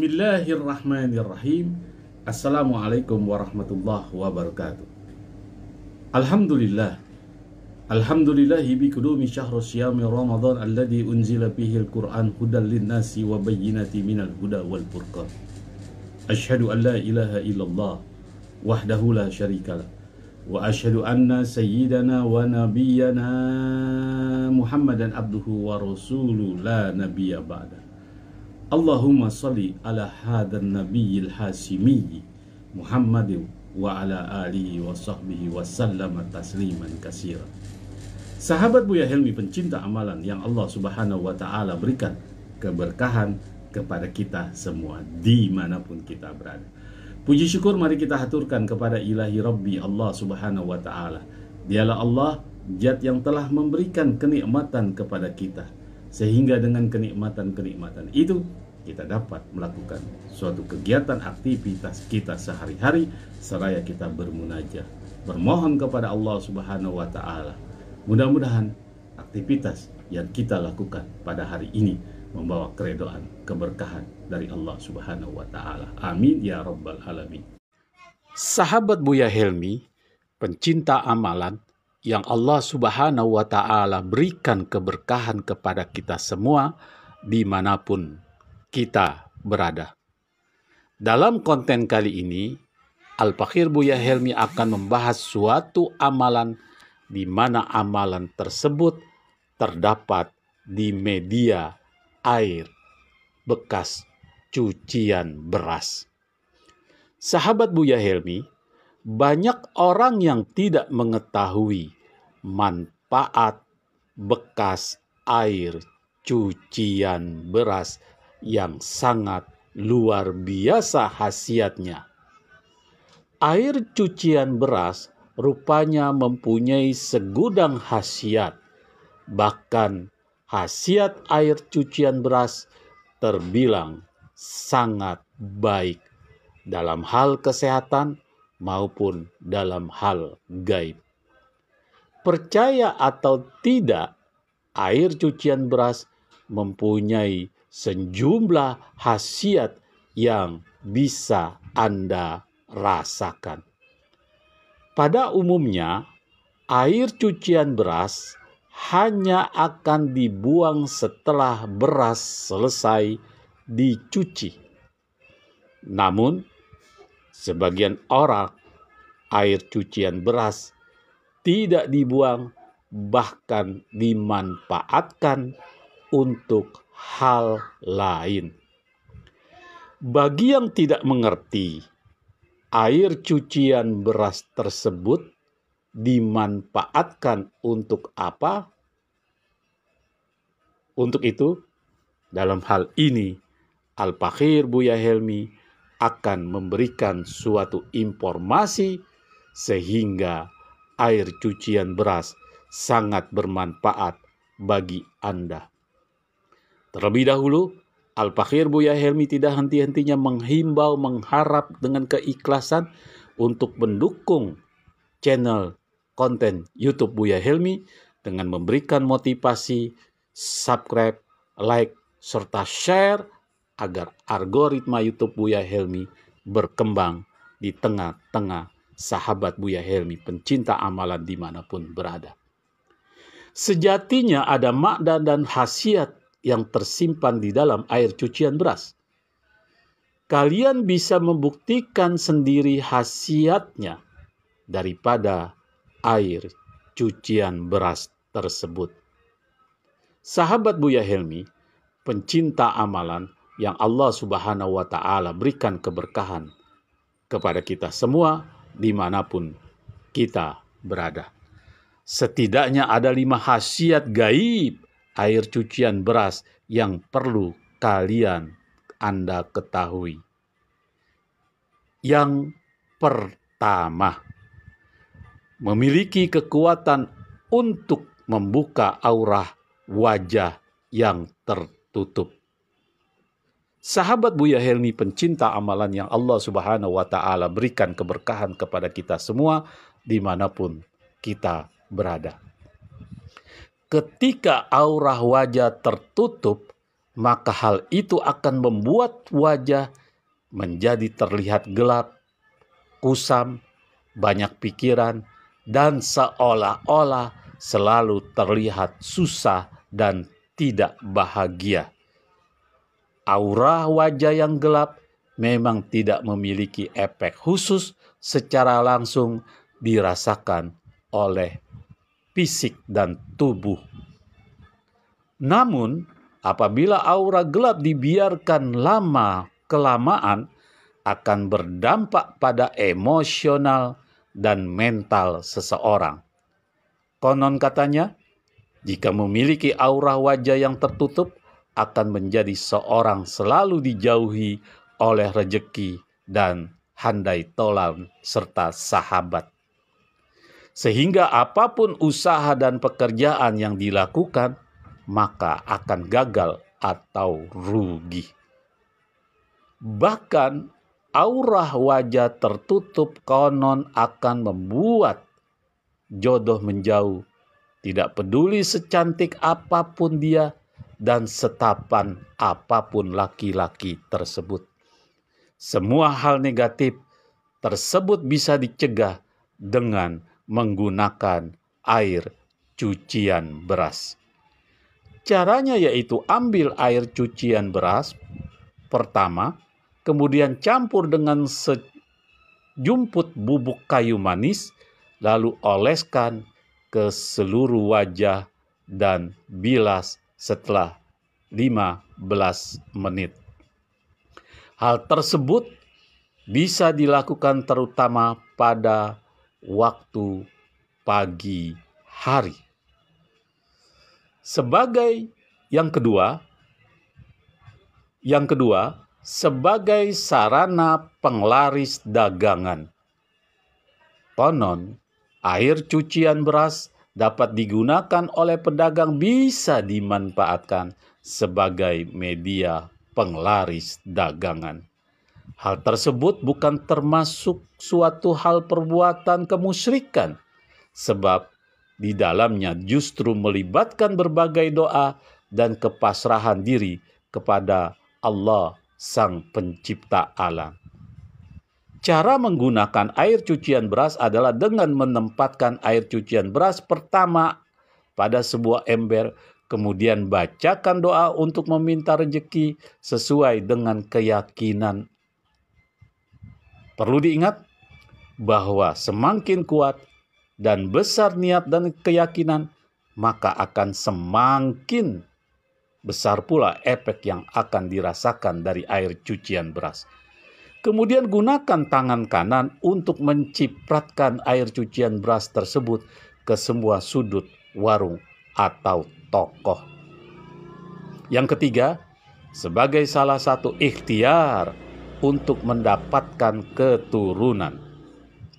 Bismillahirrahmanirrahim. Assalamualaikum warahmatullahi wabarakatuh. Alhamdulillah. Alhamdulillahi bikudumi syahrul siyami Ramadan alladhi unzila bihil Qur'an hudan linnasi wa bayyinati minal huda wal furqan. Ashhadu an la ilaha illallah wahdahu la syarikalah wa ashhadu anna sayyidana wa nabiyyana Muhammadan abduhu wa rasuluhu la nabiyya ba'da. Allahumma salli ala hadan nabiyil hasimi Muhammadin wa ala alihi wa sahbihi wa sallama tasliman kasira. Sahabat Buya Helmi, pencinta amalan yang Allah subhanahu wa ta'ala berikan keberkahan kepada kita semua dimanapun kita berada. Puji syukur mari kita haturkan kepada ilahi Rabbi Allah subhanahu wa ta'ala. Dialah Allah, Zat yang telah memberikan kenikmatan kepada kita, sehingga dengan kenikmatan-kenikmatan itu kita dapat melakukan suatu kegiatan aktivitas kita sehari-hari seraya kita bermunajat, bermohon kepada Allah subhanahu wa ta'ala. Mudah-mudahan aktivitas yang kita lakukan pada hari ini membawa keridhaan, keberkahan dari Allah subhanahu wa ta'ala. Amin ya rabbal alamin. Sahabat Buya Helmi, pencinta amalan yang Allah subhanahu wa ta'ala berikan keberkahan kepada kita semua dimanapun kita berada. Dalam konten kali ini, Al-Fakhir Buya Helmi akan membahas suatu amalan di mana amalan tersebut terdapat di media air bekas cucian beras. Sahabat Buya Helmi, banyak orang yang tidak mengetahui manfaat bekas air cucian beras yang sangat luar biasa khasiatnya. Air cucian beras rupanya mempunyai segudang khasiat. Bahkan khasiat air cucian beras terbilang sangat baik dalam hal kesehatan maupun dalam hal gaib. Percaya atau tidak, air cucian beras mempunyai sejumlah khasiat yang bisa Anda rasakan. Pada umumnya, air cucian beras hanya akan dibuang setelah beras selesai dicuci. Namun, sebagian orang air cucian beras tidak dibuang, bahkan dimanfaatkan untuk hal lain. Bagi yang tidak mengerti, air cucian beras tersebut dimanfaatkan untuk apa? Untuk itu, dalam hal ini, Al-Fakhir Buya Helmi akan memberikan suatu informasi sehingga air cucian beras sangat bermanfaat bagi Anda. Terlebih dahulu, Al-Fakhir Buya Helmi tidak henti-hentinya menghimbau, mengharap dengan keikhlasan untuk mendukung channel konten YouTube Buya Helmi dengan memberikan motivasi, subscribe, like, serta share agar algoritma YouTube Buya Helmi berkembang di tengah-tengah sahabat Buya Helmi pencinta amalan dimanapun berada. Sejatinya ada makna dan khasiat yang tersimpan di dalam air cucian beras. Kalian bisa membuktikan sendiri khasiatnya daripada air cucian beras tersebut. Sahabat Buya Helmi, pencinta amalan yang Allah subhanahu wa ta'ala berikan keberkahan kepada kita semua dimanapun kita berada. Setidaknya ada 5 khasiat gaib air cucian beras yang perlu Anda ketahui. Yang pertama, memiliki kekuatan untuk membuka aura wajah yang tertutup. Sahabat Buya Helmi pencinta amalan yang Allah subhanahu wa ta'ala berikan keberkahan kepada kita semua dimanapun kita berada. Ketika aura wajah tertutup, maka hal itu akan membuat wajah menjadi terlihat gelap, kusam, banyak pikiran, dan seolah-olah selalu terlihat susah dan tidak bahagia. Aura wajah yang gelap memang tidak memiliki efek khusus secara langsung dirasakan oleh fisik dan tubuh. Namun, apabila aura gelap dibiarkan lama-kelamaan, akan berdampak pada emosional dan mental seseorang. Konon katanya, jika memiliki aura wajah yang tertutup, akan menjadi seorang selalu dijauhi oleh rejeki dan handai tolan serta sahabat. Sehingga apapun usaha dan pekerjaan yang dilakukan, maka akan gagal atau rugi. Bahkan aura wajah tertutup konon akan membuat jodoh menjauh, tidak peduli secantik apapun dia dan setapan apapun laki-laki tersebut. Semua hal negatif tersebut bisa dicegah dengan menggunakan air cucian beras. Caranya yaitu ambil air cucian beras pertama, kemudian campur dengan sejumput bubuk kayu manis, lalu oleskan ke seluruh wajah dan bilas setelah 15 menit. Hal tersebut bisa dilakukan terutama pada waktu pagi hari. Sebagai yang kedua, sebagai sarana penglaris dagangan. Konon, air cucian beras dapat digunakan oleh pedagang bisa dimanfaatkan sebagai media penglaris dagangan. Hal tersebut bukan termasuk suatu hal perbuatan kemusyrikan, sebab di dalamnya justru melibatkan berbagai doa dan kepasrahan diri kepada Allah Sang Pencipta alam. Cara menggunakan air cucian beras adalah dengan menempatkan air cucian beras pertama pada sebuah ember, kemudian bacakan doa untuk meminta rezeki sesuai dengan keyakinan. Perlu diingat bahwa semakin kuat dan besar niat dan keyakinan, maka akan semakin besar pula efek yang akan dirasakan dari air cucian beras. Kemudian gunakan tangan kanan untuk mencipratkan air cucian beras tersebut ke semua sudut warung atau toko. Yang ketiga, sebagai salah satu ikhtiar untuk mendapatkan keturunan.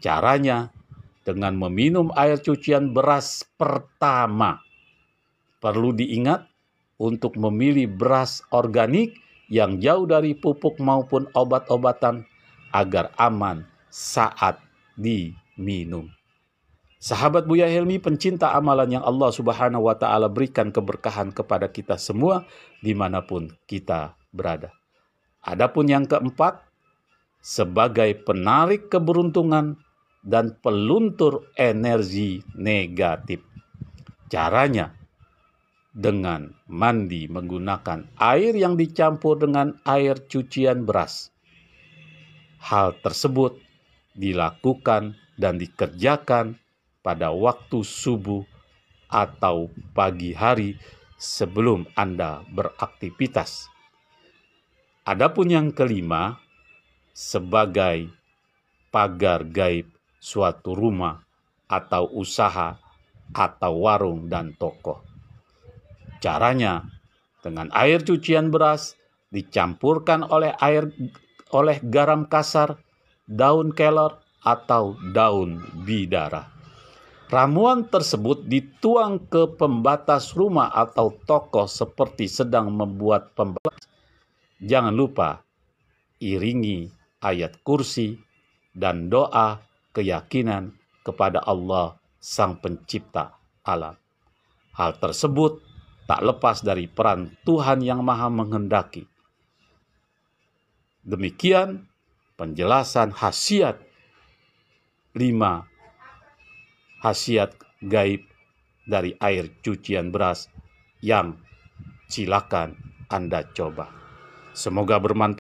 Caranya dengan meminum air cucian beras pertama. Perlu diingat untuk memilih beras organik yang jauh dari pupuk maupun obat-obatan agar aman saat diminum. Sahabat Buya Helmi, pencinta amalan yang Allah Subhanahu wa Ta'ala berikan keberkahan kepada kita semua dimanapun kita berada. Adapun yang keempat, sebagai penarik keberuntungan dan peluntur energi negatif. Caranya dengan mandi menggunakan air yang dicampur dengan air cucian beras. Hal tersebut dilakukan dan dikerjakan pada waktu subuh atau pagi hari sebelum Anda beraktivitas. Adapun yang kelima, sebagai pagar gaib suatu rumah atau usaha atau warung dan toko. Caranya dengan air cucian beras dicampurkan oleh garam kasar, daun kelor atau daun bidara. Ramuan tersebut dituang ke pembatas rumah atau toko seperti sedang membuat pembatas. Jangan lupa iringi ayat kursi dan doa keyakinan kepada Allah Sang Pencipta alam. Hal tersebut tak lepas dari peran Tuhan yang Maha Menghendaki. Demikian penjelasan khasiat 5 khasiat gaib dari air cucian beras yang silakan Anda coba. Semoga bermanfaat.